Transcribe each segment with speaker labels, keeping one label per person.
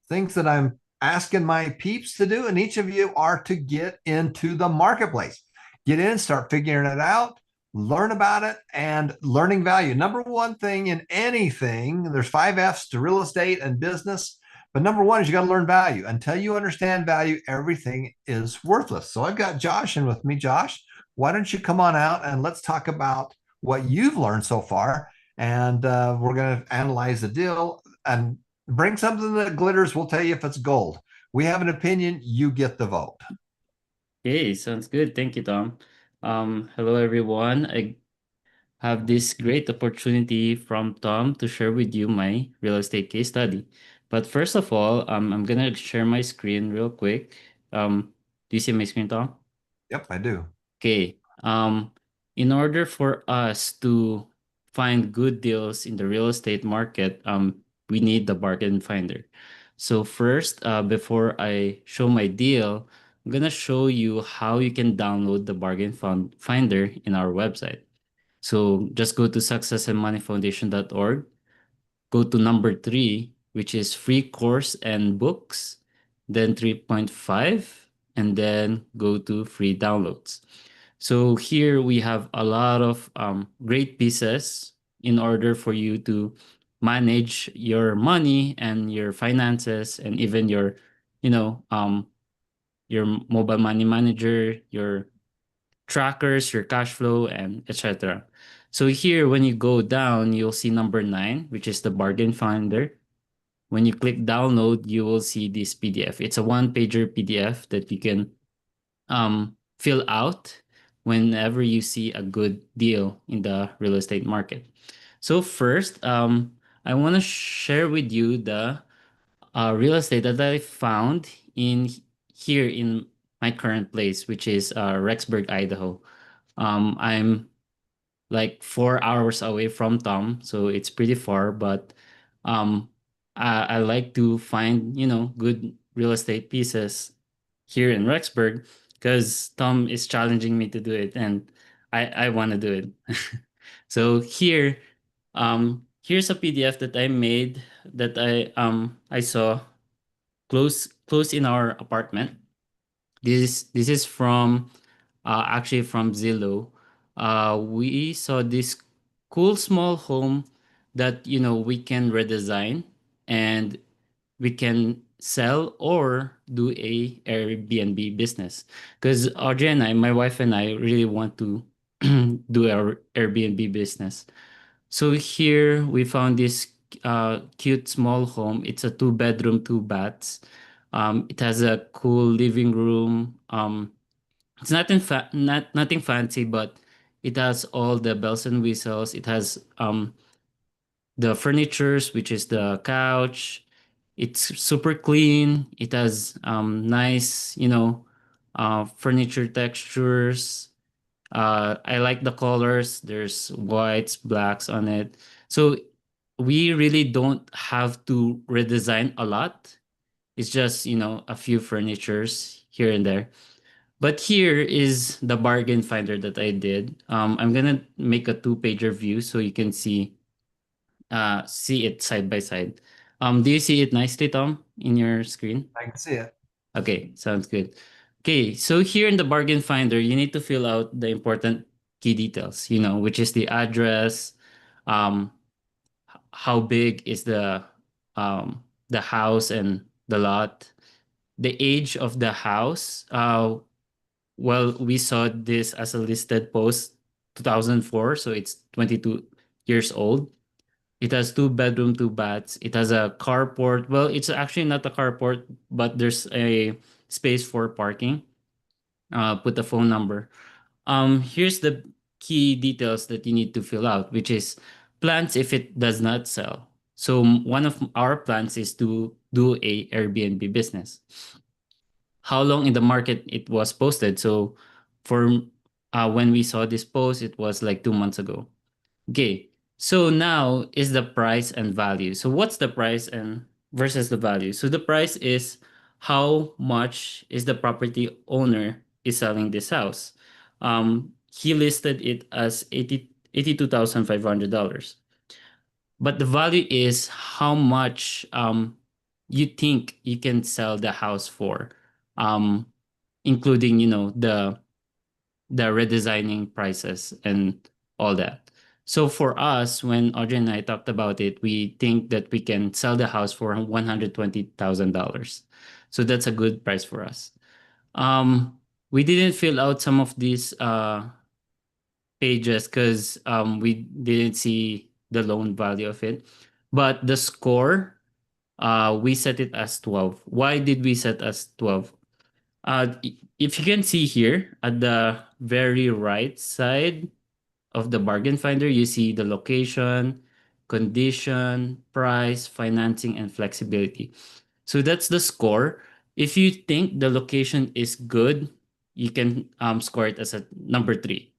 Speaker 1: things that I'm asking my peeps to do, and each of you are to get into the marketplace. Get in, start figuring it out, learn about it, and learning value. Number one thing in anything, there's 5 F's to real estate and business. But number one is you got to learn value. Until you understand value, everything is worthless. So I've got Josh in with me. Josh, why don't you come on out and let's talk about what you've learned so far? And we're going to analyze the deal and bring something that glitters. We'll tell you if it's gold. We have an opinion. You get the vote.
Speaker 2: Okay, sounds good. Thank you, Tom. Hello, everyone. I have this great opportunity from Tom to share with you my real estate case study. But first of all, I'm gonna share my screen real quick. Do you see my screen, Tom?
Speaker 1: Yep, I do.
Speaker 2: Okay. In order for us to find good deals in the real estate market, we need the bargain finder. So first, before I show my deal, I'm gonna show you how you can download the finder in our website. So just go to successandmoneyfoundation.org, go to number three, which is free course and books, then 3.5, and then go to free downloads. So here we have a lot of great pieces in order for you to manage your money and your finances and even you know, um, your mobile money manager, your trackers, your cash flow, and etc. So here, when you go down, you'll see number nine, which is the bargain finder. When you click download, you will see this PDF. It's a one-pager PDF that you can fill out whenever you see a good deal in the real estate market. So first, I want to share with you the real estate that I found in here in my current place, which is Rexburg, Idaho. I'm like 4 hours away from Tom, so it's pretty far. But um, I like to find good real estate pieces here in Rexburg because Tom is challenging me to do it, and I want to do it. So here's a PDF that I made that I saw close in our apartment. This is from actually from Zillow. We saw this cool small home that we can redesign and we can sell or do a Airbnb business. Because Audrey and I, my wife and I, really want to do our Airbnb business. So here we found this cute small home. It's a two-bedroom, two baths. It has a cool living room. It's nothing fancy, but it has all the bells and whistles. It has the furnitures, which is the couch. It's super clean. It has nice, furniture textures. I like the colors. There's whites, blacks on it. So we really don't have to redesign a lot. It's just, a few furnitures here and there. But here is the bargain finder that I did. I'm gonna make a two-pager view so you can see it side by side. Do you see it nicely, Tom, in your screen?
Speaker 1: I can see it.
Speaker 2: Okay, sounds good. Okay, so here in the bargain finder, you need to fill out the important key details, which is the address, um, how big is the house and the lot, the age of the house. Well, we saw this as a listed post 2004, so it's 22 years old. It has two bedroom, two baths. It has a carport. Well, it's actually not a carport, but there's a space for parking. Put the phone number. Here's the key details that you need to fill out, which is plans if it does not sell. So one of our plans is to do a Airbnb business. How long in the market it was posted? So for when we saw this post, it was like 2 months ago. Okay. So now is the price and value. So what's the price and versus the value? So the price is how much is the property owner is selling this house. He listed it as $82,500. But the value is how much you think you can sell the house for, um, including the redesigning prices and all that. So for us, when Audrey and I talked about it, we think that we can sell the house for $120,000. So that's a good price for us. We didn't fill out some of these pages because we didn't see the loan value of it. But the score, we set it as 12. Why did we set as 12? If you can see here at the very right side of the bargain finder, you see the location, condition, price, financing, and flexibility. So that's the score. If you think the location is good, you can score it as a number 3.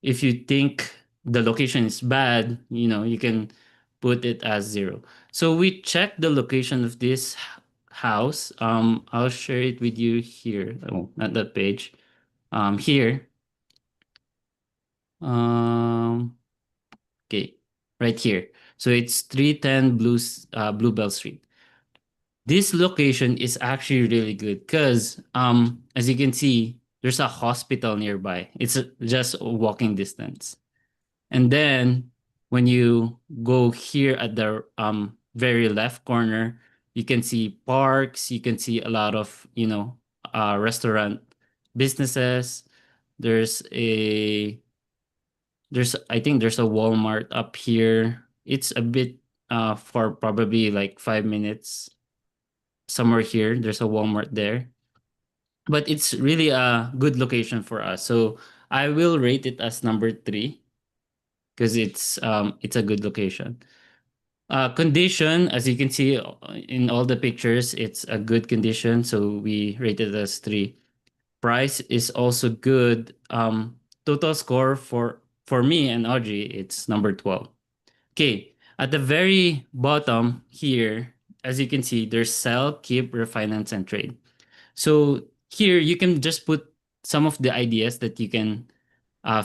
Speaker 2: If you think the location is bad, you can put it as 0. So we check the location of this house. I'll share it with you here. Oh, not that page. Here. Um, okay, right here. So it's 310 Bluebell Street. This location is actually really good because, as you can see, there's a hospital nearby. It's just a walking distance. And then when you go here at the very left corner, you can see parks, you can see a lot of, restaurant businesses. There's a I think there's a Walmart up here. It's a bit for probably like 5 minutes somewhere here. There's a Walmart there. But it's really a good location for us. So I will rate it as number 3 because it's a good location. Condition, as you can see in all the pictures, it's a good condition, so we rate it as 3. Price is also good. Total score for me and Audrey, it's number 12. Okay, at the very bottom here, as you can see, there's sell, keep, refinance, and trade. So here you can just put some of the ideas that you can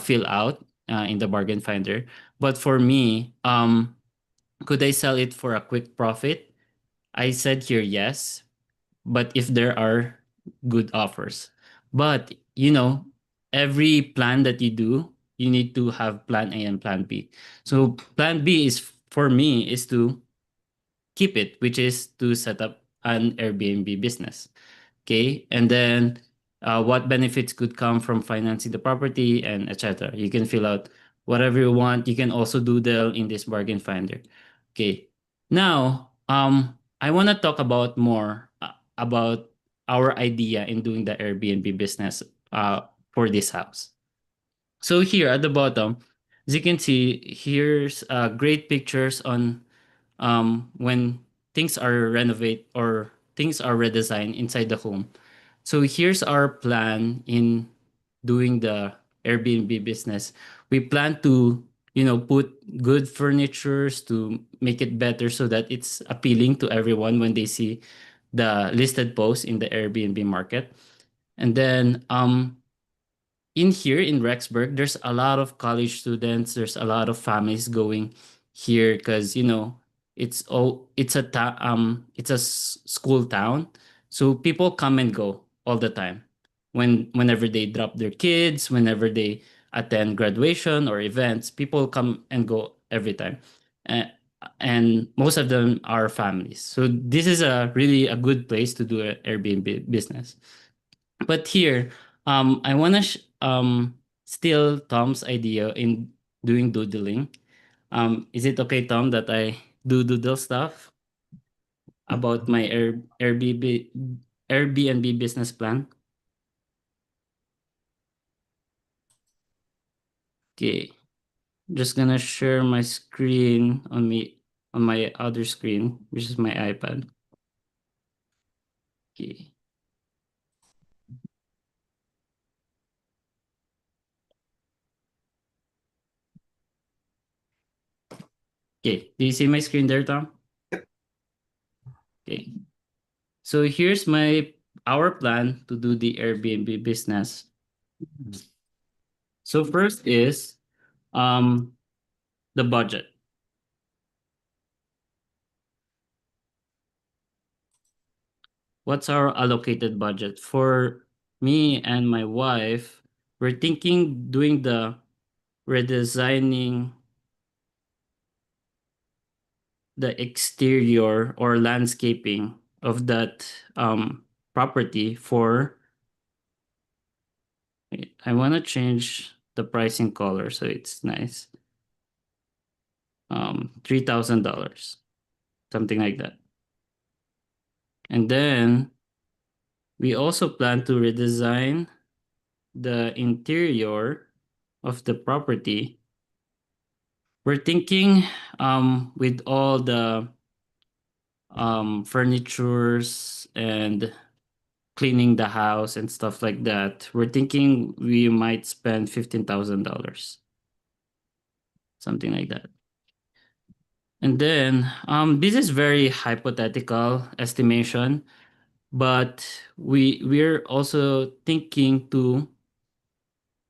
Speaker 2: fill out in the bargain finder. But for me, could I sell it for a quick profit? I said here yes, but if there are good offers. But every plan that you do, you need to have plan A and plan B. So plan B is for me is to keep it, which is to set up an Airbnb business. Okay, and then what benefits could come from financing the property and etc. You can fill out whatever you want. You can also doodle in this bargain finder. Okay, now I want to talk about more about our idea in doing the Airbnb business for this house. So here at the bottom, as you can see, here's great pictures on when things are renovate or things are redesigned inside the home. So here's our plan in doing the Airbnb business. We plan to, put good furnitures to make it better so that it's appealing to everyone when they see the listed posts in the Airbnb market. And then in here in Rexburg, there's a lot of college students. There's a lot of families going here because it's a school town, so people come and go all the time. Whenever they drop their kids, whenever they attend graduation or events, people come and go every time, and, and most of them are families. So this is a really a good place to do an Airbnb business. But here, I want to steal Tom's idea in doing doodling. Is it okay, Tom, that I do doodle stuff about my Airbnb business plan? Okay, just gonna share my screen on my other screen, which is my iPad. Okay. Okay, do you see my screen there, Tom? Okay. So here's our plan to do the Airbnb business. So first is um the budget. what's our allocated budget? For me and my wife, we're thinking doing the redesigning the exterior or landscaping of that property for I want to change the pricing color so it's nice. $3,000, something like that. And then we also plan to redesign the interior of the property. We're thinking with all the furnitures and cleaning the house and stuff like that, we're thinking we might spend $15,000, something like that. And then this is very hypothetical estimation, but we're also thinking to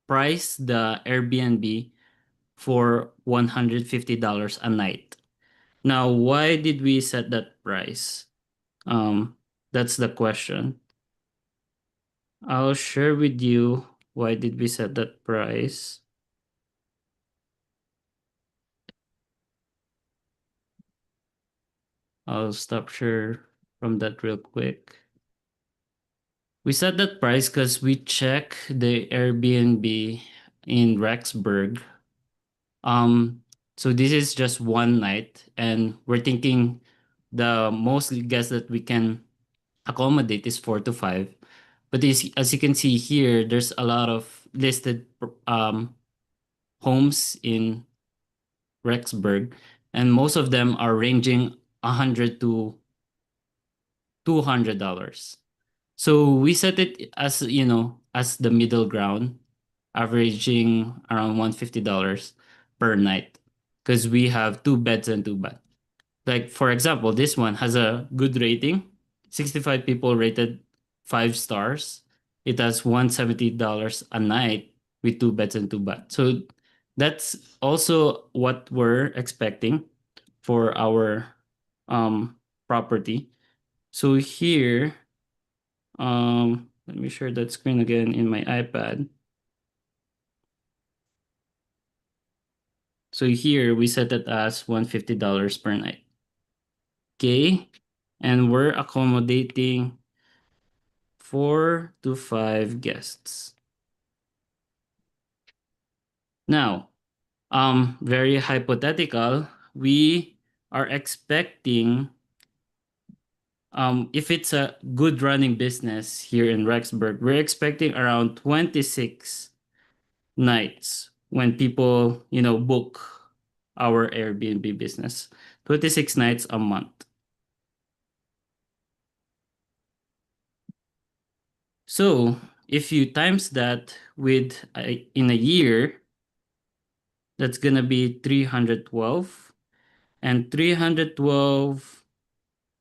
Speaker 2: price the Airbnb for $150 a night. Now, why did we set that price? Um, that's the question. I'll share with you why did we set that price. I'll stop share from that real quick. We set that price because we check the Airbnb in Rexburg. Um, so this is just one night, and we're thinking the most guests that we can accommodate is 4 to 5. But as you can see here, there's a lot of listed homes in Rexburg, and most of them are ranging $100 to $200. So we set it as as the middle ground, averaging around $150 per night, because we have two beds and two baths. Like for example, this one has a good rating. 65 people rated 5 stars. It has $170 a night with two beds and two baths. So that's also what we're expecting for our property. So here, let me share that screen again in my iPad. So here we set it as $150 per night. Okay. And we're accommodating 4 to 5 guests. Now, very hypothetical, we are expecting if it's a good running business here in Rexburg, we're expecting around 26 nights when people, book our Airbnb business. 26 nights a month. So if you times that with in a year, that's gonna be 312, and 312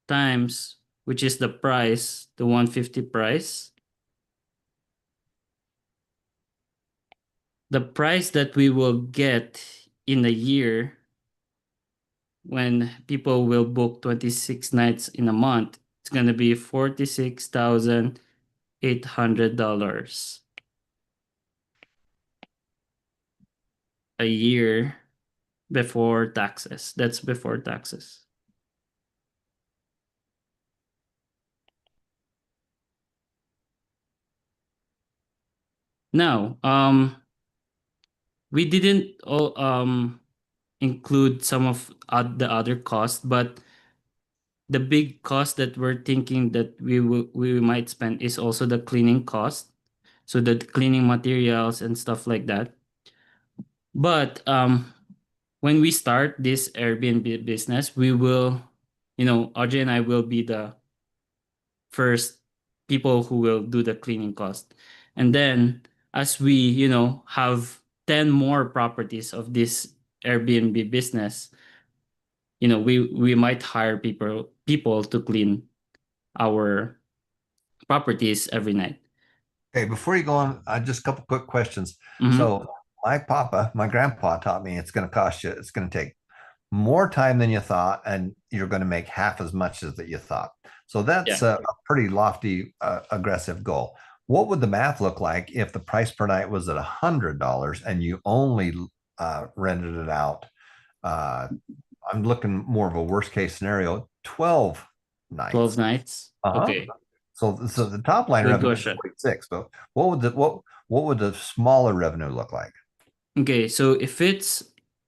Speaker 2: times, which is the price, the 150 price. The price that we will get in a year when people will book 26 nights in a month, it's gonna be $46,800 a year before taxes. That's before taxes. Now, we didn't include some of the other costs, but the big cost that we're thinking that we might spend is also the cleaning cost, so the cleaning materials and stuff like that. But when we start this Airbnb business, we will, Audrey and I will be the first people who will do the cleaning cost. And then as we, have 10 more properties of this Airbnb business, we might hire people to clean our properties every night.
Speaker 1: Okay, before you go on, just a couple quick questions.
Speaker 2: Mhm.
Speaker 1: So my grandpa taught me it's going to cost you, it's going to take more time than you thought, and you're going to make half as much as that you thought. So
Speaker 2: Yeah.
Speaker 1: that's a pretty lofty, aggressive goal. What would the math look like if the price per night was at $100 and you only rented it out? Uh, I'm looking more of a worst case scenario, 12
Speaker 2: 12
Speaker 1: nights.
Speaker 2: nights.
Speaker 1: Uh-huh.
Speaker 2: Okay.
Speaker 1: So the top line
Speaker 2: Good
Speaker 1: revenue is
Speaker 2: question.
Speaker 1: 46, but what would the smaller revenue look like?
Speaker 2: Okay, so if it's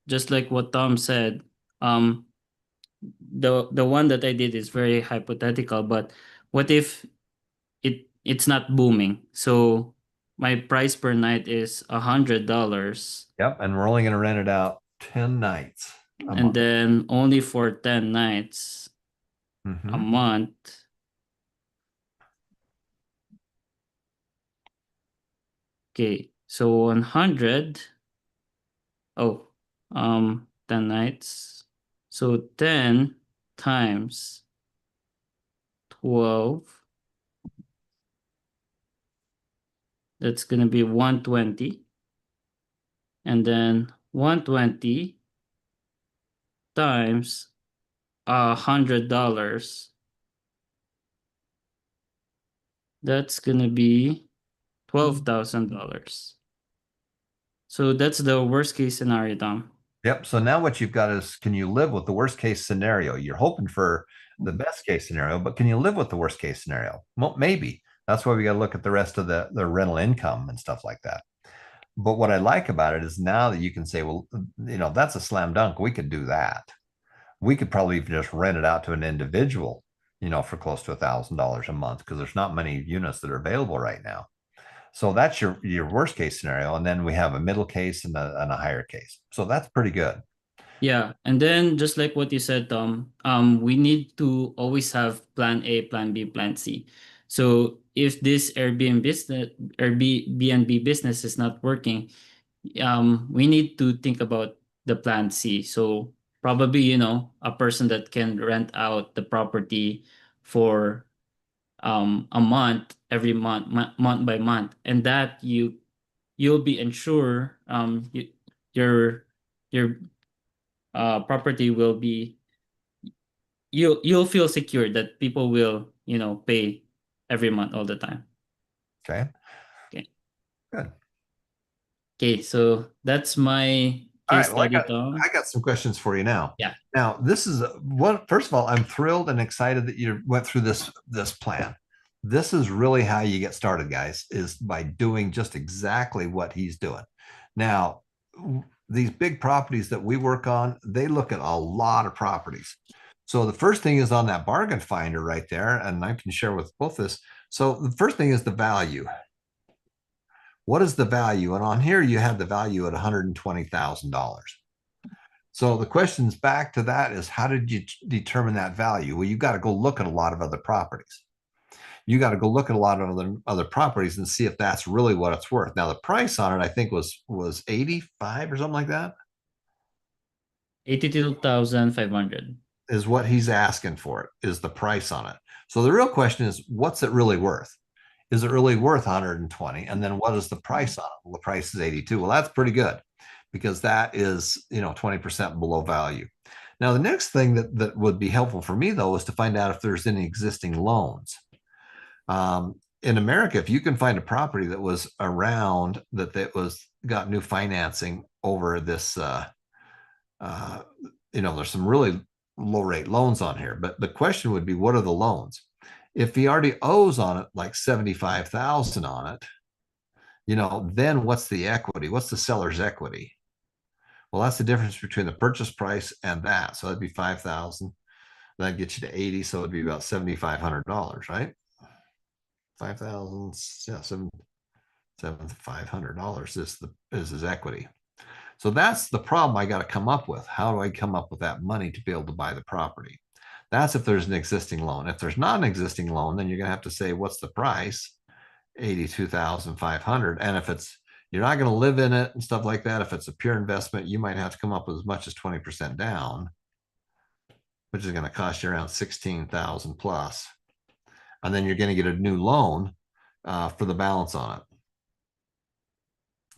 Speaker 2: just like what Tom said, um, the one that I did is very hypothetical, but what if it's not booming? So my price per night is $100,
Speaker 1: Yep, and we're only going to rent it out 10 nights a
Speaker 2: and
Speaker 1: month.
Speaker 2: then only for 10 nights a
Speaker 1: Hmm.
Speaker 2: month. Okay, so 100. Oh, 10 nights. So 10 times 12, that's gonna be 120. And then 120 times $100, that's gonna be $12,000. So that's the worst case scenario, Tom.
Speaker 1: Yep. So now what you've got is, can you live with the worst case scenario? You're hoping for the best case scenario, but can you live with the worst case scenario? Well, maybe. That's why we got to look at the rest of the rental income and stuff like that. But what I like about it is now that you can say, well, that's a slam dunk. We could do that. We could probably even just rent it out to an individual, for close to $1,000 a month because there's not many units that are available right now. So that's your worst case scenario, and then we have a middle case and a higher case. So that's pretty good.
Speaker 2: Yeah, and then just like what you said, Tom, we need to always have plan A, plan B, plan C. So if this Airbnb business is not working, we need to think about the plan C. So probably, a person that can rent out the property for a month, every month, month by month, and that you'll be ensure your your property will be, you'll feel secure that people will pay every month all the time.
Speaker 1: Okay,
Speaker 2: Okay.
Speaker 1: good.
Speaker 2: Okay, so that's my
Speaker 1: All
Speaker 2: case
Speaker 1: right. Well, I
Speaker 2: study,
Speaker 1: got
Speaker 2: Tom.
Speaker 1: I got some questions for you now.
Speaker 2: Yeah.
Speaker 1: Now, this is one. First of all, I'm thrilled and excited that you went through this plan. This is really how you get started, guys, is by doing just exactly what he's doing. Now, these big properties that we work on, they look at a lot of properties. So the first thing is on that bargain finder right there, and I can share with both this. So the first thing is the value. What is the value? And on here, you have the value at $120,000. So the questions back to that is, how did you determine that value? Well, you got to go look at a lot of other properties. You got to go look at a lot of other properties and see if that's really what it's worth. Now, the price on it, I think was 85 or something like that,
Speaker 2: 82,500.
Speaker 1: is what he's asking for it, is the price on it. So the real question is, what's it really worth? Is it really worth 120? And then what is the price on it? Well, the price is 82. Well, that's pretty good because that is, 20% below value. Now, the next thing that would be helpful for me, though, is to find out if there's any existing loans. In America, if you can find a property that was around that was got new financing over this, uh, there's some really low rate loans on here. But the question would be, what are the loans? If he already owes on it like 75,000 on it, then what's the equity? What's the seller's equity? Well, that's the difference between the purchase price and that. So that'd be 5,000. That gets you to 80. So it'd be about $7,500, right? 5,000, yeah, $7,500 is his equity. So that's the problem I got to come up with. How do I come up with that money to be able to buy the property? That's if there's an existing loan. If there's not an existing loan, then you're going to have to say, what's the price? 82,500. And if you're not going to live in it and stuff like that, if it's a pure investment, you might have to come up with as much as 20% down, which is going to cost you around 16,000 plus. And then you're going to get a new loan for the balance on it.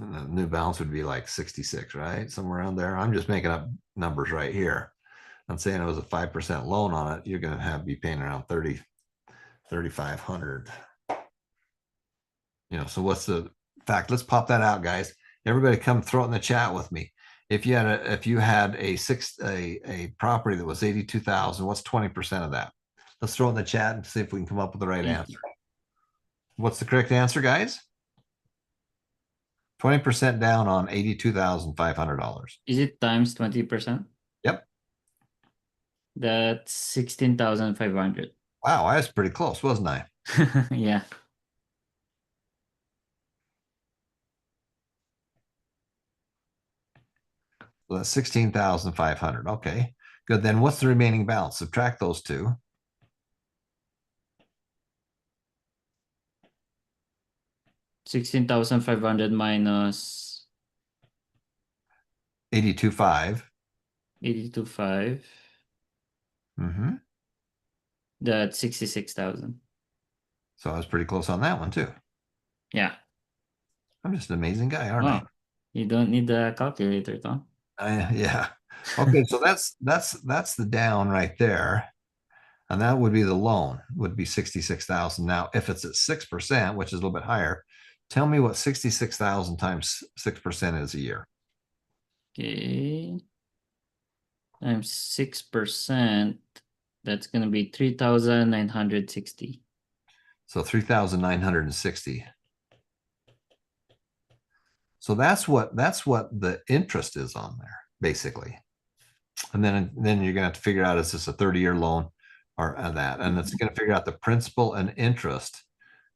Speaker 1: And the new balance would be like 66, right? Somewhere around there. I'm just making up numbers right here. I'm saying it was a 5% loan on it, you're going to be paying around 3,500. So what's the fact? Let's pop that out, guys. Everybody come throw it in the chat with me. If you had a property that was 82,000, what's 20% of that? Let's throw it in the chat and see if we can come up with the right answer. What's the correct answer, guys? 20% down on $82,500.
Speaker 2: Is it times 20%?
Speaker 1: Yep.
Speaker 2: That's 16,500.
Speaker 1: Wow, I was pretty close, wasn't I?
Speaker 2: Yeah.
Speaker 1: So that's 16,500. Okay, good. Then what's the remaining balance? Subtract those two.
Speaker 2: 16,500 minus
Speaker 1: 82.5.
Speaker 2: 82.5.
Speaker 1: Mm-hmm.
Speaker 2: That's 66,000.
Speaker 1: So I was pretty close on that one too.
Speaker 2: Yeah.
Speaker 1: I'm just an amazing guy, aren't I?
Speaker 2: You don't need the calculator, Tom.
Speaker 1: Yeah. Okay, so that's the down right there. And that would be the loan, would be 66,000. Now, if it's at 6%, which is a little bit higher, tell me what 66,000 times 6% is a year.
Speaker 2: Okay. Times 6%, that's going to be 3,960.
Speaker 1: So 3,960. So that's what the interest is on there, basically. And then you're gonna have to figure out, is this a 30-year loan or that? And it's gonna figure out the principal and interest.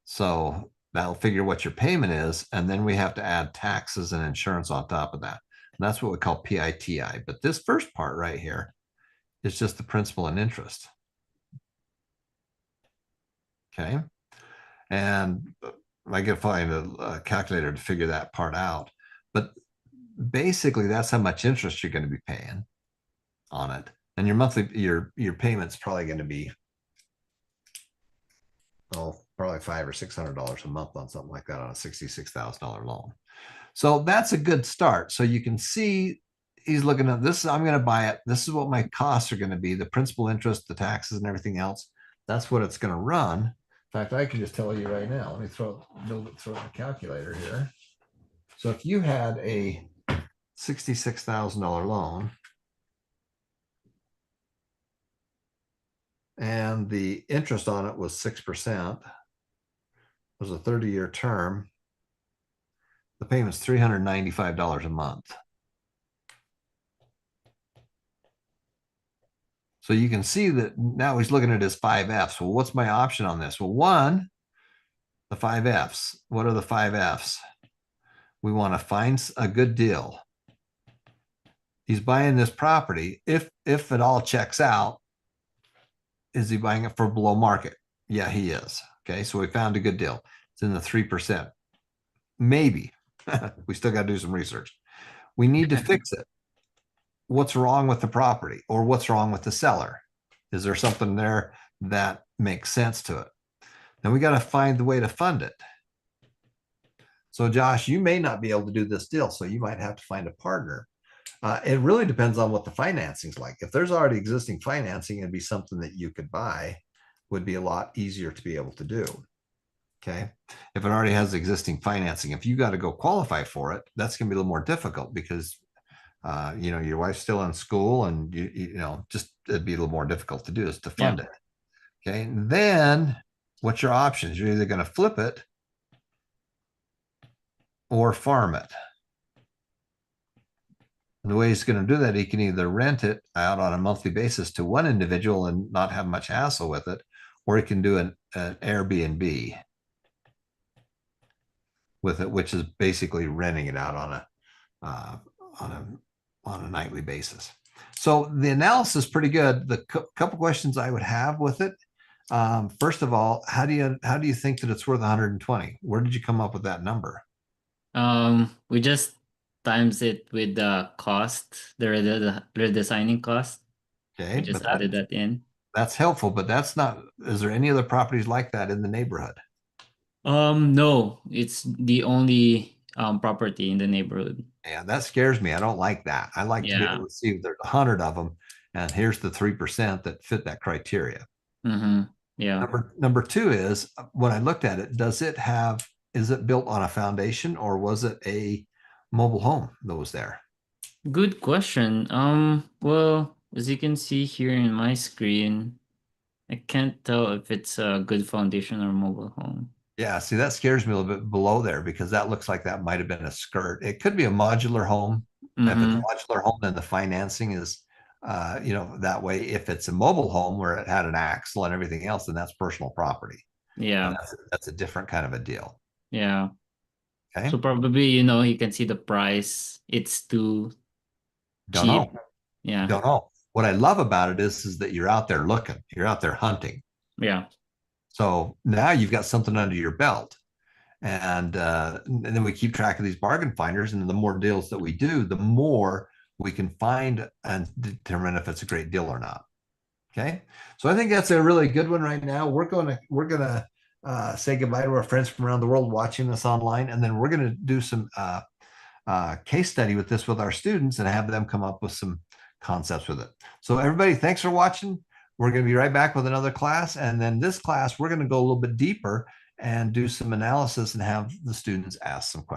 Speaker 1: So that'll figure what your payment is, and then we have to add taxes and insurance on top of that. And that's what we call PITI. But this first part right here is just the principal and interest. Okay. And I gotta find a calculator to figure that part out. But basically, that's how much interest you're going to be paying on it. And your monthly, your payment's probably going to be, probably $500 or $600 a month on something like that on a $66,000 loan. So that's a good start. So you can see he's looking at this. I'm going to buy it. This is what my costs are going to be: the principal, interest, the taxes, and everything else. That's what it's going to run. In fact, I can just tell you right now. Let me throw the calculator here. So if you had a $66,000 loan and the interest on it was 6%, it was a 30-year term, the payment's $395 a month. So you can see that now he's looking at his 5Fs. Well, what's my option on this? Well, one, the 5Fs. What are the 5Fs? We want to find a good deal. He's buying this property. If it all checks out, is he buying it for below market? Yeah, he is. Okay, so we found a good deal. It's in the 3%. Maybe. We still got to do some research. We need to fix it. What's wrong with the property, or what's wrong with the seller? Is there something there that makes sense to it? Then we got to find the way to fund it. So Josh, you may not be able to do this deal, so you might have to find a partner. It really depends on what the financing's like. If there's already existing financing, it'd be something that you could buy, would be a lot easier to be able to do. Okay. If it already has existing financing, if you got to go qualify for it, that's going to be a little more difficult because, your wife's still in school, and just it'd be a little more difficult to do is to fund it. Okay. And then what's your options? You're either going to flip it or farm it. And the way he's going to do that, he can either rent it out on a monthly basis to one individual and not have much hassle with it, or he can do an Airbnb with it, which is basically renting it out on a nightly basis. So the analysis is pretty good. The couple questions I would have with it. First of all, how do you think that it's worth 120? Where did you come up with that number?
Speaker 2: We just times it with the cost, the redesigning cost.
Speaker 1: Okay,
Speaker 2: we just added that in.
Speaker 1: That's helpful, but that's not. Is there any other properties like that in the neighborhood?
Speaker 2: No, it's the only property in the neighborhood.
Speaker 1: Yeah, that scares me. I don't like that. I like to be able to see if there's 100 of them and here's the 3% that fit that criteria.
Speaker 2: Mm-hmm. Yeah.
Speaker 1: Number two is when I looked at it, is it built on a foundation or was it a mobile home that was there?
Speaker 2: Good question. Well, as you can see here in my screen, I can't tell if it's a good foundation or mobile home.
Speaker 1: Yeah, see, that scares me a little bit below there because that looks like that might have been a skirt. It could be a modular home. If it's a
Speaker 2: Mm-hmm.
Speaker 1: modular home, then the financing is, that way. If it's a mobile home where it had an axle and everything else, then that's personal property, and
Speaker 2: Yeah.
Speaker 1: that's a different kind of a deal.
Speaker 2: Yeah.
Speaker 1: Okay,
Speaker 2: So probably, you can see the price. It's too
Speaker 1: don't
Speaker 2: cheap.
Speaker 1: know,
Speaker 2: Yeah.
Speaker 1: don't know. What I love about it is that you're out there looking, you're out there hunting.
Speaker 2: Yeah.
Speaker 1: So now you've got something under your belt. And then we keep track of these bargain finders, and the more deals that we do, the more we can find and determine if it's a great deal or not. Okay, so I think that's a really good one right now. We're gonna say goodbye to our friends from around the world watching us online, and then we're gonna do some case study with this with our students and have them come up with some concepts with it. So everybody, thanks for watching. We're going to be right back with another class. And then this class, we're going to go a little bit deeper and do some analysis and have the students ask some questions.